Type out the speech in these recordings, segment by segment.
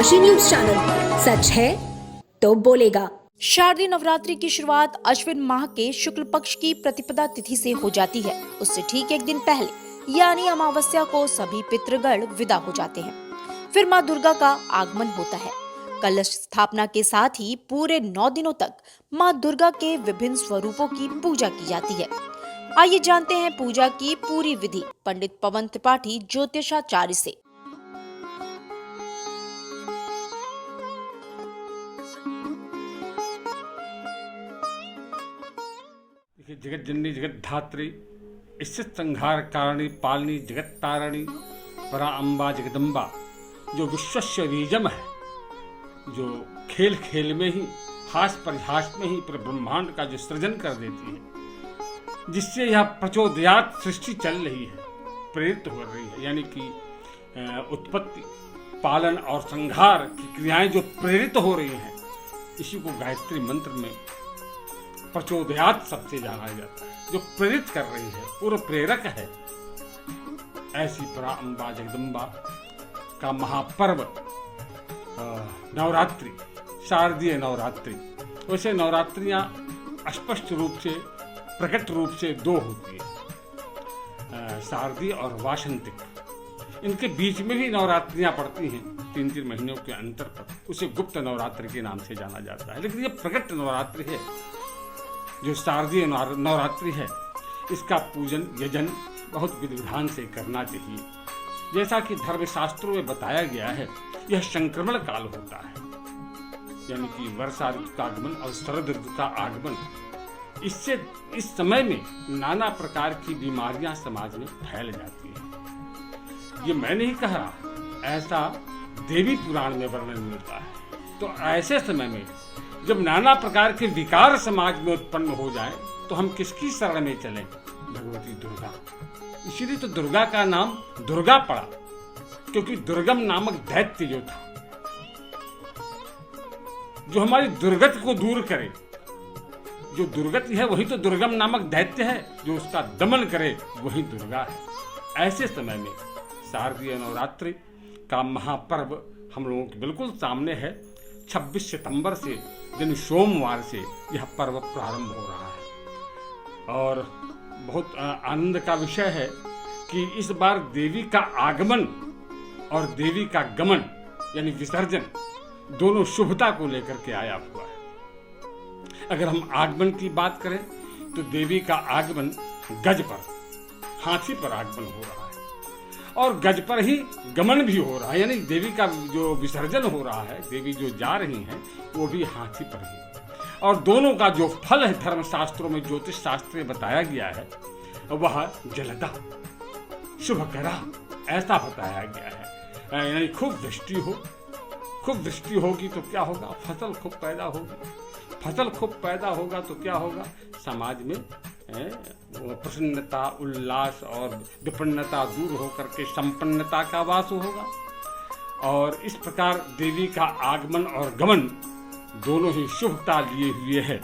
Kashi news channel, सच है तो बोलेगा। शारदीय नवरात्रि की शुरुआत अश्विन माह के शुक्ल पक्ष की प्रतिपदा तिथि से हो जाती है। उससे ठीक एक दिन पहले यानी अमावस्या को सभी पितृगण विदा हो जाते हैं। फिर माँ दुर्गा का आगमन होता है। कलश स्थापना के साथ ही पूरे 9 दिनों तक माँ दुर्गा के विभिन्न स्वरूपों की पूजा की जाती है। आइए जानते हैं पूजा की पूरी विधि पंडित पवन त्रिपाठी ज्योतिषाचार्य से। जगत जननी जगत धात्री इससे संहार कारिणी पालनी जगत तारिणी परा अम्बा जगदम्बा जो विश्वस्य बीजम है, जो खेल खेल में ही हास परिहास में ही पूरे ब्रह्मांड का जो सृजन कर देती है, जिससे यह प्रचोदयात सृष्टि चल रही है, प्रेरित हो रही है, यानी कि उत्पत्ति पालन और संहार की क्रियाएं जो प्रेरित हो रही हैं, इसी को गायत्री मंत्र में प्रचोदयात सबसे जाना जाता है, जो प्रेरित कर रही है, पूर्व प्रेरक है। ऐसी परा अम्बा जगदम्बा का महापर्व नवरात्रि, शारदीय नवरात्रि। वैसे नवरात्रियां स्पष्ट रूप से प्रकट रूप से दो होती है, शारदीय और वासंतिक। इनके बीच में भी नवरात्रियां पड़ती हैं 3-3 महीनों के अंतर पर, उसे गुप्त नवरात्रि के नाम से जाना जाता है। लेकिन ये प्रकट नवरात्रि है, जो शारदीय नवरात्रि है, इसका पूजन यजन बहुत विधि विधान से करना चाहिए। जैसा कि धर्मशास्त्रों में बताया गया है, यह संक्रमण काल होता है, यानी कि वर्षा ऋतु का आगमन और शरद ऋतु का आगमन। इससे इस समय में नाना प्रकार की बीमारियां समाज में फैल जाती हैं। ये मैं नहीं कह रहा, ऐसा देवी पुराण में वर्णन मिलता है। तो ऐसे समय में जब नाना प्रकार के विकार समाज में उत्पन्न हो जाए, तो हम किसकी शरण में चलें? भगवती दुर्गा। इसीलिए तो दुर्गा का नाम दुर्गा पड़ा, क्योंकि दुर्गम नामक दैत्य जो था, जो हमारी दुर्गति को दूर करे, जो दुर्गति है वही तो दुर्गम नामक दैत्य है, जो उसका दमन करे वही दुर्गा है। ऐसे समय में शारदीय नवरात्रि का महापर्व हम लोगों के बिल्कुल सामने है। 26 सितंबर से दिन सोमवार से यह पर्व प्रारंभ हो रहा है, और बहुत आनंद का विषय है कि इस बार देवी का आगमन और देवी का गमन यानी विसर्जन दोनों शुभता को लेकर के आया हुआ है। अगर हम आगमन की बात करें तो देवी का आगमन गज पर, हाथी पर आगमन हो रहा है, और गज पर ही गमन भी हो रहा है, यानी देवी का जो विसर्जन हो रहा है, देवी जो जा रही हैं वो भी हाथी पर ही। और दोनों का जो फल है धर्मशास्त्रों में, ज्योतिष शास्त्र में बताया गया है, वह जलदा शुभकरा ऐसा बताया गया है। यानी खूब वृष्टि हो, खूब वृष्टि होगी तो क्या होगा? फसल खूब पैदा होगी, फसल खूब पैदा होगा तो क्या होगा? समाज में प्रसन्नता, उल्लास और विपन्नता दूर होकर के संपन्नता का वास होगा। और इस प्रकार देवी का आगमन और गमन दोनों ही शुभता लिए हुए है।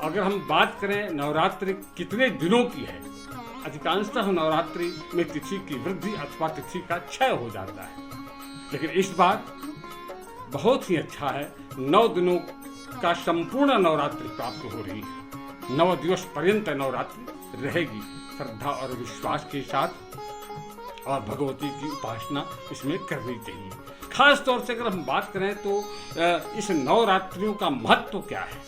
अगर हम बात करें नवरात्रि कितने दिनों की है, अधिकांशतः नवरात्रि में तिथि की वृद्धि अथवा तिथि का क्षय हो जाता है, लेकिन इस बार बहुत ही अच्छा है। 9 दिनों का संपूर्ण नवरात्रि प्राप्त हो रही है। 9 दिवस पर्यंत नवरात्रि रहेगी, श्रद्धा और विश्वास के साथ, और भगवती की उपासना इसमें करनी चाहिए। खास तौर से अगर हम बात करें तो इस नवरात्रियों का महत्व क्या है?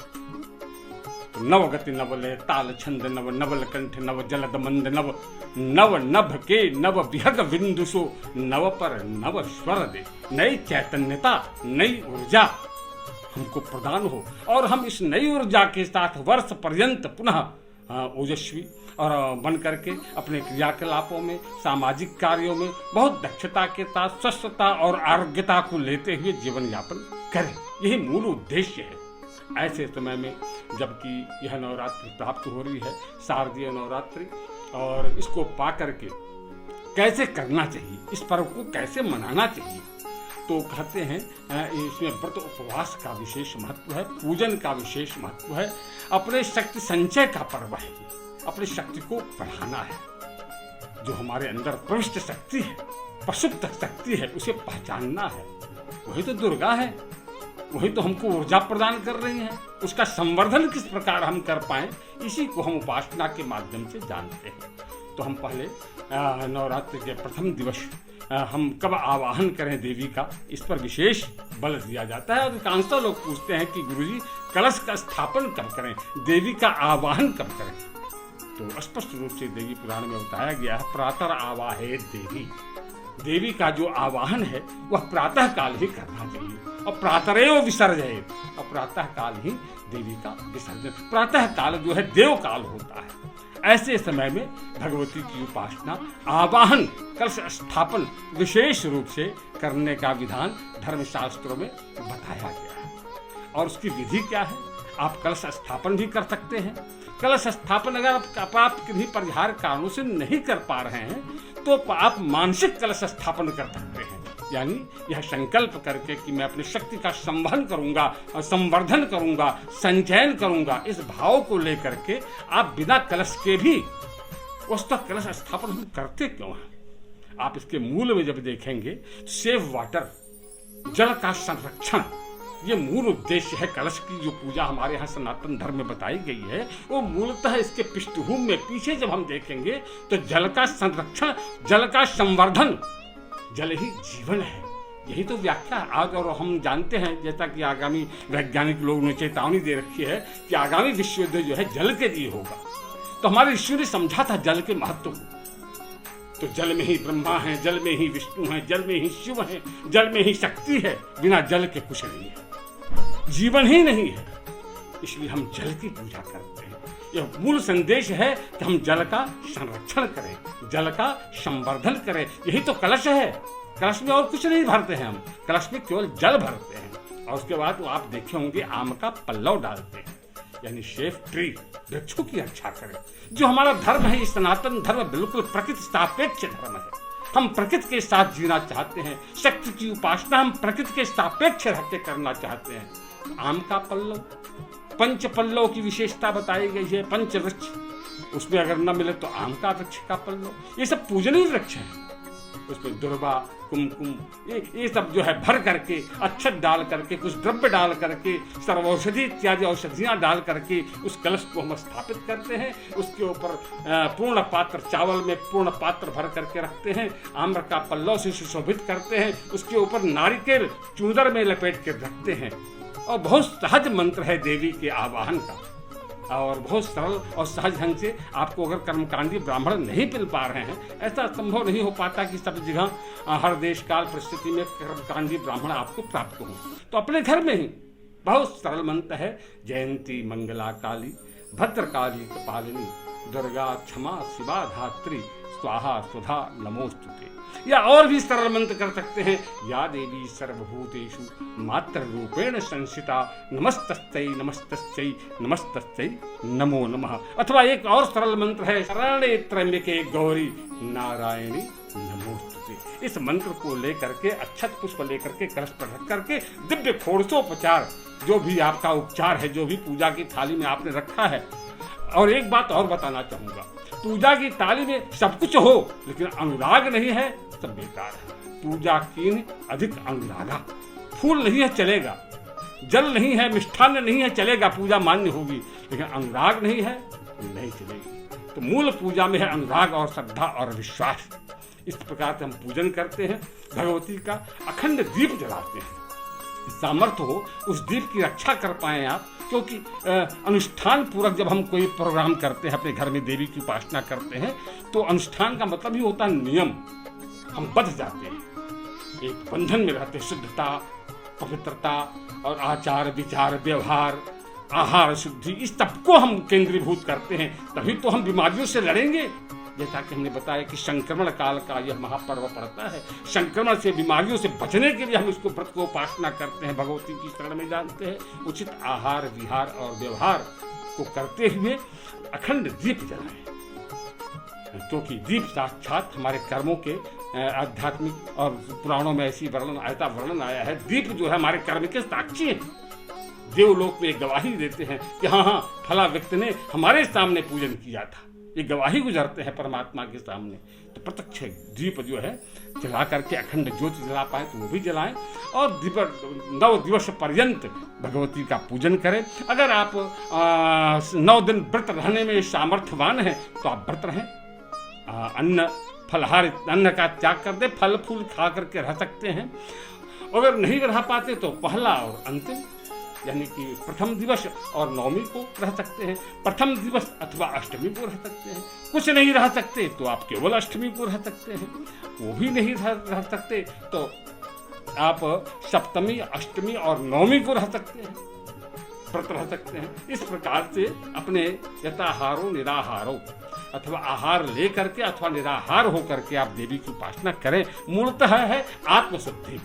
तो नवगति नवलय ताल छंद नव नवल कंठ नव जलद मंद नव नव नभ के नव विहग बिंदुसो नव पर नव स्वर दे। नई चैतन्यता, नई ऊर्जा हमको प्रदान हो, और हम इस नई ऊर्जा के साथ वर्ष पर्यंत पुनः ओजस्वी और बन करके अपने क्रियाकलापों में, सामाजिक कार्यों में बहुत दक्षता के साथ स्वस्थता और आरोग्यता को लेते हुए जीवन यापन करें। यही मूल उद्देश्य है। ऐसे समय में जबकि यह नवरात्रि प्राप्त हो रही है, शारदीय नवरात्रि, और इसको पा करके कैसे करना चाहिए, इस पर्व को कैसे मनाना चाहिए, तो कहते हैं इसमें व्रत उपवास का विशेष महत्व है, पूजन का विशेष महत्व है, अपने शक्ति संचय का पर्व है। अपनी शक्ति को बढ़ाना है, जो हमारे अंदर प्रविष्ट शक्ति है, प्रसुप्त शक्ति है, उसे पहचानना है, वही तो दुर्गा है, वही तो हमको ऊर्जा प्रदान कर रही है। उसका संवर्धन किस प्रकार हम कर पाएं, इसी को हम उपासना के माध्यम से जानते हैं। तो हम पहले नवरात्रि के प्रथम दिवस हम कब आवाहन करें देवी का, इस पर विशेष बल दिया जाता है। और अधिकांश लोग पूछते हैं कि गुरुजी कलश का स्थापन कब करें, देवी का आवाहन कब करें। तो स्पष्ट रूप से देवी पुराण में बताया गया है, प्रातः आवाहे देवी। देवी का जो आवाहन है वह प्रातः काल ही करना चाहिए, और प्रातरेव विसर्जयेत्, और प्रातः काल ही देवी का विसर्जन। प्रातः काल जो है देव काल होता है। ऐसे समय में भगवती की उपासना, आवाहन, कलश स्थापन विशेष रूप से करने का विधान धर्मशास्त्रों में बताया गया है। और उसकी विधि क्या है? आप कलश स्थापन भी कर सकते हैं। कलश स्थापन अगर आप किन्हीं परिहार कारणों से नहीं कर पा रहे हैं तो आप मानसिक कलश स्थापन कर सकते हैं। यानी यह संकल्प करके कि मैं अपनी शक्ति का संवहन करूंगा और संवर्धन करूंगा, संचयन करूंगा, इस भाव को लेकर के आप बिना कलश के भी वस्तु कलश स्थापन हम करते क्यों हैं? आप इसके मूल में जब देखेंगे तो सेव वाटर, जल का संरक्षण, ये मूल उद्देश्य है। कलश की जो पूजा हमारे यहाँ सनातन धर्म में बताई गई है वो मूलतः इसके पृष्ठभूमि में पीछे जब हम देखेंगे तो जल का संरक्षण, जल का संवर्धन, जल ही जीवन है। यही तो व्याख्या आज। और हम जानते हैं, जैसा कि आगामी वैज्ञानिक लोगों ने चेतावनी दे रखी है कि आगामी विश्व युद्ध जो है जल के लिए होगा। तो हमारे ऋषियों ने समझा था जल के महत्व को। तो जल में ही ब्रह्मा है, जल में ही विष्णु है, जल में ही शिव है, जल में ही शक्ति है। बिना जल के कुछ नहीं है, जीवन ही नहीं है। इसलिए हम जल की पूजा करते हैं। यह मूल संदेश है कि हम जल का संरक्षण करें, जल का संवर्धन करें। यही तो कलश है। कलश में और कुछ नहीं भरते हैं हम, कलश में केवल जल भरते हैं। और उसके बाद आप देखे होंगे आम का पल्लव डालते हैं, यानी शेफ ट्री, वृक्षों की रक्षा करें। जो हमारा धर्म है, ये सनातन धर्म बिल्कुल प्रकृति सापेक्ष धर्म है। हम प्रकृति के साथ जीना चाहते हैं। शक्ति की उपासना हम प्रकृति के सापेक्ष रह के करना चाहते हैं। आम का पल्लव, पंच पल्लव की विशेषता बताई गई है। पंच वृक्ष, उसमें अगर न मिले तो आम का वृक्ष का पल्लव, ये सब पूजनीय वृक्ष है। उसमें दुर्वा, कुमकुम, ये सब जो है भर करके, अक्षत डाल करके, कुछ द्रव्य डाल करके, सर्वौषधि इत्यादि औषधियाँ डाल करके उस कलश को हम स्थापित करते हैं। उसके ऊपर पूर्ण पात्र, चावल में पूर्ण पात्र भर करके रखते हैं, आम्र का पल्लव से सुशोभित करते हैं, उसके ऊपर नारिकेल चूदर में लपेट के रखते हैं। और बहुत सहज मंत्र है देवी के आवाहन का, और बहुत सरल और सहज ढंग से आपको अगर कर्मकांडी ब्राह्मण नहीं मिल पा रहे हैं, ऐसा संभव नहीं हो पाता कि सब जगह हर देश काल परिस्थिति में कर्मकांडी ब्राह्मण आपको प्राप्त हो, तो अपने घर में ही बहुत सरल मंत्र है। जयंती मंगला काली, भद्रकाली कपालिनी, दुर्गा क्षमा शिवा धात्री, स्वाहा सुधा नमोस्तुते। या और भी सरल मंत्र कर सकते हैं। या देवी सर्वभूतेषु मात्र रूपेण संस्थिता, नमस्तस्यै नमस्तस्यै नमस्तस्यै नमो नमः। अथवा एक और सरल मंत्र है, शरण्ये त्र्यंबके गौरी नारायणी नमोस्तुते। इस मंत्र को लेकर के, अक्षत पुष्प लेकर के, कलश पर रख करके दिव्य षोडशोपचार, जो भी आपका उपचार है, जो भी पूजा की थाली में आपने रखा है। और एक बात और बताना चाहूंगा, पूजा की थाली में सब कुछ हो लेकिन अनुराग नहीं है, सब बेकार है। पूजा कीन अधिक अनुरागा। फूल नहीं है चलेगा, जल नहीं है, मिष्ठान्न नहीं है चलेगा, पूजा मान्य होगी, लेकिन अनुराग नहीं है नहीं चलेगी। तो मूल पूजा में है अनुराग और श्रद्धा और विश्वास। इस प्रकार से हम पूजन करते हैं, भगवती का अखंड दीप जलाते हैं। सामर्थ्य हो उस दीप की रक्षा कर पाए आप, क्योंकि अनुष्ठान पूर्वक जब हम कोई प्रोग्राम करते हैं, अपने घर में देवी की उपासना करते हैं, तो अनुष्ठान का मतलब ही होता है नियम। हम बंध जाते हैं, एक बंधन में रहते हैं। शुद्धता, पवित्रता और आचार विचार व्यवहार, आहार शुद्धि, इस सबको हम केंद्रीभूत करते हैं, तभी तो हम बीमारियों से लड़ेंगे। जैसा कि हमने बताया कि संक्रमण काल का यह महापर्व पड़ता है। संक्रमण से, बीमारियों से बचने के लिए हम इसको व्रत को उपासना करते हैं, भगवती की शरण में जानते हैं। उचित आहार विहार और व्यवहार को करते हुए अखंड दीप जलाएं, क्योंकि दीप साक्षात हमारे कर्मों के आध्यात्मिक और पुराणों में ऐसा वर्णन आया है। दीप जो है हमारे कर्म के साक्षी है। देवलोक में गवाही देते हैं कि हाँ, फला व्यक्ति ने हमारे सामने पूजन किया था। ये गवाही गुजरते हैं परमात्मा के सामने, तो प्रत्यक्ष दीप जो है जला करके अखंड ज्योति जला पाए तो वो भी जलाएं और 9 दिवस पर्यंत भगवती का पूजन करें। अगर आप 9 दिन व्रत रहने में सामर्थ्यवान हैं तो आप व्रत रहें, अन्न का त्याग कर दे, फल फूल खा करके रह सकते हैं। अगर नहीं रह पाते तो पहला और अंतिम यानी कि प्रथम दिवस और नवमी को रह सकते हैं, प्रथम दिवस अथवा अष्टमी को रह सकते हैं। कुछ नहीं रह सकते तो आप केवल अष्टमी को रह सकते हैं, वो भी नहीं रह सकते तो आप सप्तमी, अष्टमी और नवमी को रह सकते हैं, व्रत रह सकते हैं। इस प्रकार से अपने यथाहारो निराहारो अथवा आहार ले करके अथवा निराहार हो करके आप देवी की उपासना करें। मूलतः है आत्मशुद्धि।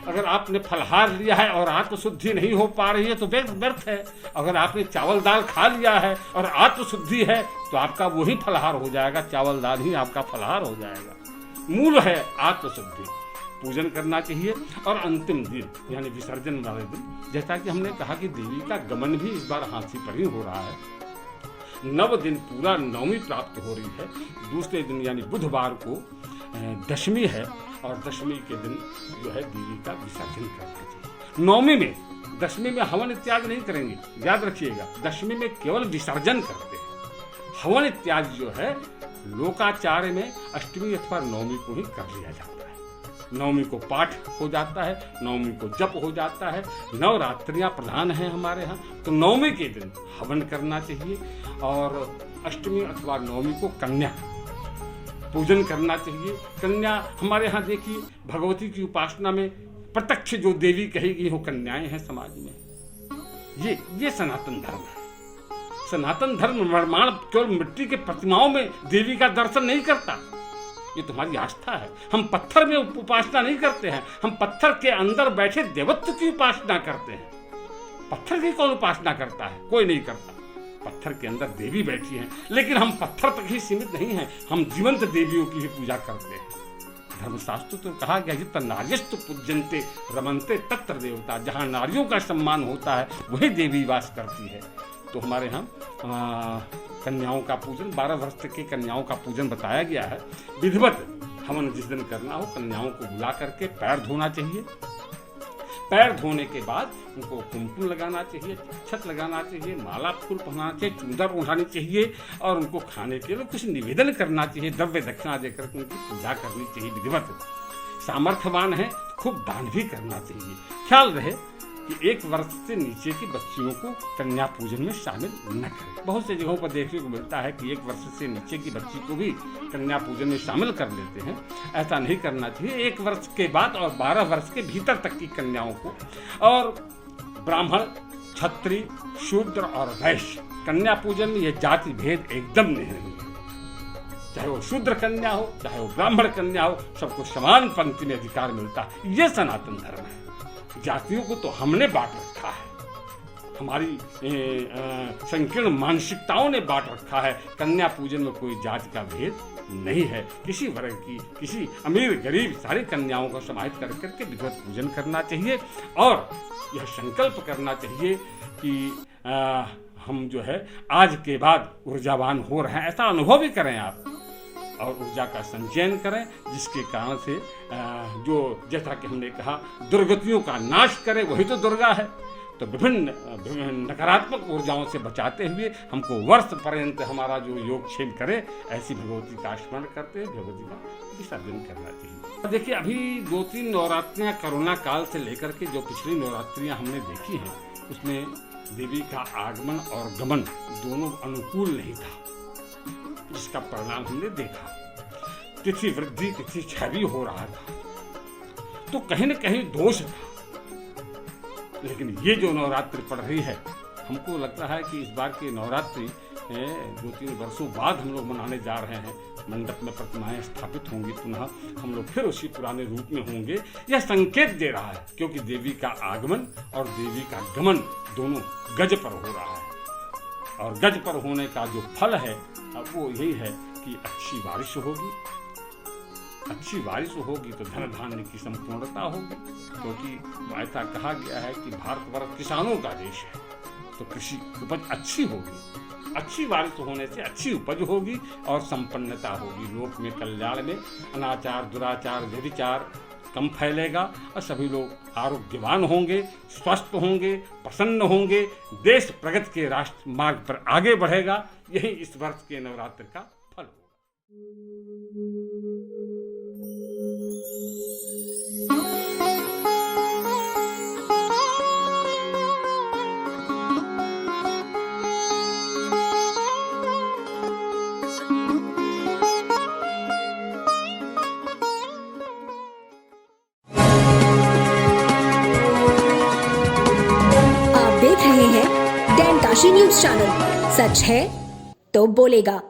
अगर आपने फलहार लिया है और आत्मशुद्धि नहीं हो पा रही है तो व्यर्थ है। अगर आपने चावल दाल खा लिया है और आत्मशुद्धि है तो आपका वही फलहार हो जाएगा, चावल दाल ही आपका फलहार हो जाएगा। मूल है आत्मशुद्धि, पूजन करना चाहिए। और अंतिम दिन यानी विसर्जन वाले दिन, जैसा कि हमने कहा कि देवी का गमन भी इस बार हाथी पर ही हो रहा है। 9 दिन पूरा नवमी प्राप्त हो रही है। दूसरे दिन यानी बुधवार को दशमी है और दशमी के दिन जो है देवी का विसर्जन करना चाहिए। नवमी में, दशमी में हवन इत्यादि नहीं करेंगे, याद रखिएगा। दशमी में केवल विसर्जन करते हैं। हवन इत्यादि जो है लोकाचार्य में अष्टमी अथवा नवमी को ही कर लिया जाता है। नवमी को पाठ हो जाता है, नवमी को जप हो जाता है। नवरात्रियां प्रधान हैं हमारे यहाँ, तो नवमी के दिन हवन करना चाहिए और अष्टमी अथवा नवमी को कन्या पूजन करना चाहिए। कन्या हमारे यहाँ देखिए भगवती की उपासना में प्रत्यक्ष जो देवी कही गई हो कन्याएं हैं समाज में। ये सनातन धर्म है। सनातन धर्म निर्माण केवल मिट्टी के प्रतिमाओं में देवी का दर्शन नहीं करता, ये तुम्हारी आस्था है। हम पत्थर में उपासना नहीं करते हैं, हम पत्थर के अंदर बैठे देवत्व की उपासना करते हैं। पत्थर की कौन उपासना करता है? कोई नहीं करता। पत्थर के अंदर देवी बैठी हैं, लेकिन हम पत्थर तक ही सीमित नहीं हैं, हम जीवंत देवियों की भी पूजा करते हैं। धर्मशास्त्र तो कहा गया जितना नार्यस्तु पूज्यन्ते रमन्ते तत्र देवता, जहाँ नारियों का सम्मान होता है वही देवी वास करती है। तो हमारे यहाँ कन्याओं का पूजन, 12 वर्ष के कन्याओं का पूजन बताया गया है। विधिवत हवन जिस दिन करना हो कन्याओं को बुला करके पैर धोना चाहिए। पैर धोने के बाद उनको कुमकुम लगाना चाहिए, छत लगाना चाहिए, माला फूल पहनाना चाहिए, चूदर उठानी चाहिए और उनको खाने के लिए कुछ निवेदन करना चाहिए, द्रव्य दक्षिणा देकर उनकी पूजा करनी चाहिए विधिवत। सामर्थ्यवान है खूब दान भी करना चाहिए। ख्याल रहे कि 1 वर्ष से नीचे की बच्चियों को कन्या पूजन में शामिल न करें। बहुत से जगहों पर देखने को मिलता है कि 1 वर्ष से नीचे की बच्ची को भी कन्या पूजन में शामिल कर लेते हैं। ऐसा नहीं करना चाहिए। 1 वर्ष के बाद और 12 वर्ष के भीतर तक की कन्याओं को, और ब्राह्मण, क्षत्रिय, शूद्र और वैश्य कन्या पूजन में यह जाति भेद एकदम नहीं है। चाहे वो शूद्र कन्या हो, चाहे वो ब्राह्मण कन्या हो, सबको समान पंक्ति में अधिकार मिलता है। ये सनातन धर्म है। जातियों को तो हमने बांट रखा है, हमारी संकीर्ण मानसिकताओं ने बांट रखा है। कन्या पूजन में कोई जाति का भेद नहीं है। किसी वर्ग की, किसी अमीर गरीब सारी कन्याओं को समाहित कर करके विधिवत पूजन करना चाहिए और यह संकल्प करना चाहिए कि हम जो है आज के बाद ऊर्जावान हो रहे हैं, ऐसा अनुभव भी करें आप और ऊर्जा का संचयन करें, जिसके कारण से जो जैसा कि हमने कहा दुर्गतियों का नाश करे वही तो दुर्गा है। तो विभिन्न नकारात्मक ऊर्जाओं से बचाते हुए हमको वर्ष पर्यंत हमारा जो योगक्षेम करे, ऐसी भगवती का स्मरण करते हुए भगवती का विसर्जन करना चाहिए। देखिए अभी 2-3 नवरात्रियां कोरोना काल से लेकर के जो पिछली नवरात्रियां हमने देखी हैं, उसमें देवी का आगमन और गमन दोनों अनुकूल नहीं था, जिसका परिणाम हमने देखा। तिथि वृद्धि, तिथि क्षय भी हो रहा था, तो कहीं न कहीं दोष था। लेकिन ये जो नवरात्रि पड़ रही है, हमको लगता है कि इस बार की नवरात्रि 2-3 वर्षों बाद हम लोग मनाने जा रहे हैं। मंडप में प्रतिमाएं स्थापित होंगी, पुनः हम लोग फिर उसी पुराने रूप में होंगे। यह संकेत दे रहा है, क्योंकि देवी का आगमन और देवी का गमन दोनों गज पर हो रहा है। और गज पर होने का जो फल है अब वो यही है कि अच्छी बारिश होगी। अच्छी बारिश होगी तो धन धान्य की संपूर्णता होगी, क्योंकि ऐसा कहा गया है कि भारतवर्ष किसानों का देश है, तो कृषि उपज अच्छी होगी अच्छी बारिश होने से अच्छी उपज होगी और संपन्नता होगी। लोक में कल्याण में अनाचार, दुराचार, व्यभिचार कम फैलेगा और सभी लोग आरोग्यवान होंगे, स्वस्थ होंगे, प्रसन्न होंगे। देश प्रगति के राष्ट्र मार्ग पर आगे बढ़ेगा। यही इस वर्ष के नवरात्र का फल होगा। आप देख रहे हैं डैन काशी न्यूज चैनल। सच है तो बोलेगा।